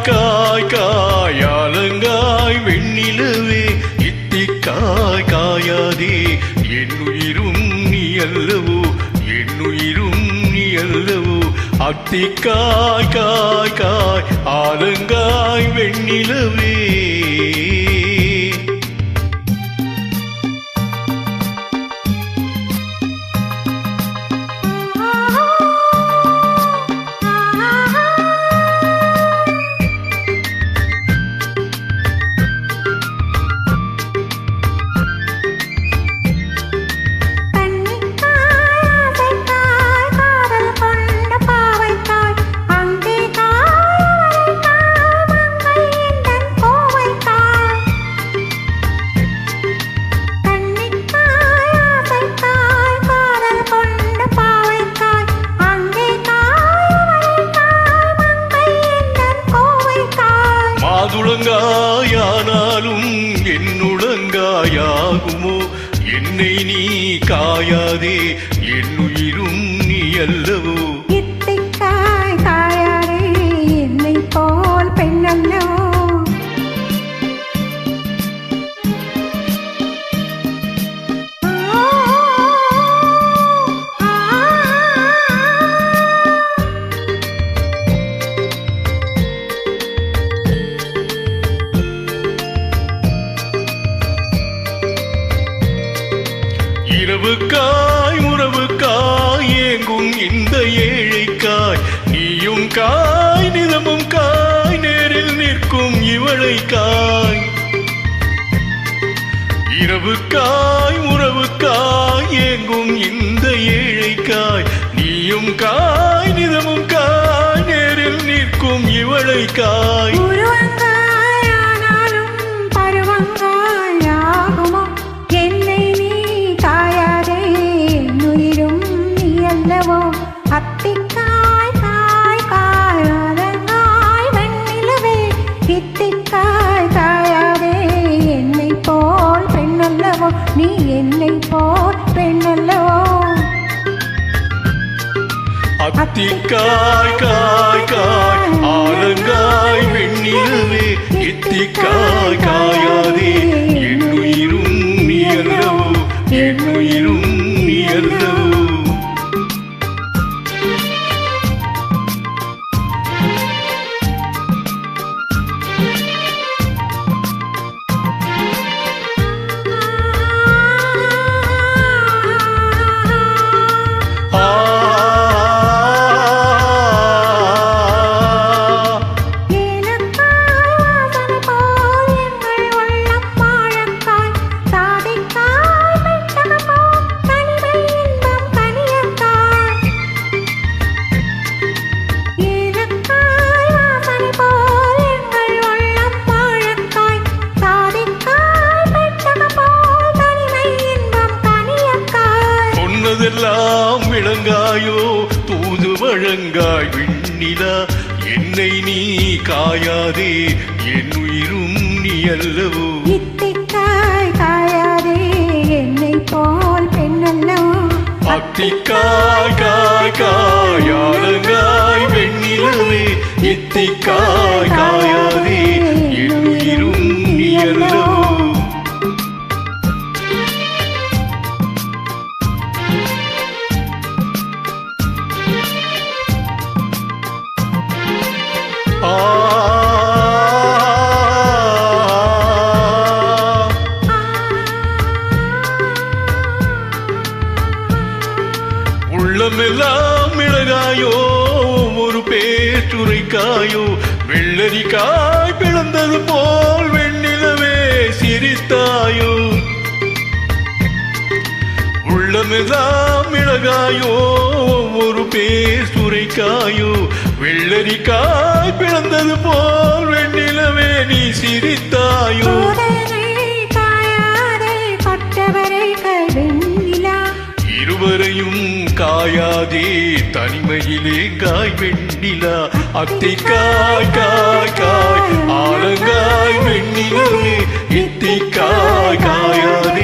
காய் காய் ஆலங்காய் வெண்ணிலவே இத்திக்காய் காயாதே என்னுயிரும் நீ அல்லவோ என்னுயிரும் நீ அல்லவோ அத்திக்காய் காய் காய் ஆலங்காய் வெண்ணிலவே மாதுளங்காயானாலும் என்னுளங்காயாகுமோ என்னை நீ காயாதே என்னுயிரும் நீ அல்லவோ இத்திக்காய் காயாதே என்னை போல் பெண்ணல்லோ இரவுக்காய் உறவுக்காய் ஏங்கும் இந்த ஏழைக்காய் நீயும் காய் நிதமும் காய் நேரில் நிற்கும் இவளைக்காய் இரவுக்காய் உறவுக்காய் ஏங்கும் இந்த ஏழைக்காய் நீயும் காய் நிதமும் காய் நேரில் நிற்கும் இவளைக்காய் அத்திக்காய் காய் காய் ஆலங்காய் வெண்ணிலவே இத்திக்காய் காயாதே என்னை போல் பெண்ணல்லவோ நீ என்னை போல் பெண்ணல்லவோ அத்திக்காய் காய் காய் ஆலங்காய் வெண்ணிலவே இத்திக்காய் காயாதே என்னுயிரும் நீ அல்லவோ என்னுயிரும் நீ அல்லவோ எல்லாம் விளங்காயோ தூது வழங்காய் விண்ணிலா என்னை நீ காயாதே என்னுயிரும் நீ அல்லவோ இத்திக்காய் காயாதே என்னை போல் பெண்ணல்லவோ அத்திக்காய் காய் காய் ஆலங்காய் வெண்ணிலவே இத்திக்காய் காயாதே என்னுயிரும் நீ அல்லவோ உள்ளமெல்லாம் மிளகாயோ ஒரு பேச்சுரைக்காயோ வெள்ளரிக்காய் பிளந்தது போல் வெண்ணிலவே சிரித்தாயோ உள்ளமெல்லாம் மிளகாயோ ஒரு பேச்சுரைக்காயோ வெள்ளரிக்காய் பிளந்தது போல் வெண்ணிலவே நீ சிரித்தாயோ இருவரையும் காயாதே தனிமையிலே காய் வெண்ணிலா அத்திக்காய் காய் காய் ஆலங்காய் வெண்ணிலவே இத்திக்காய் காயாதே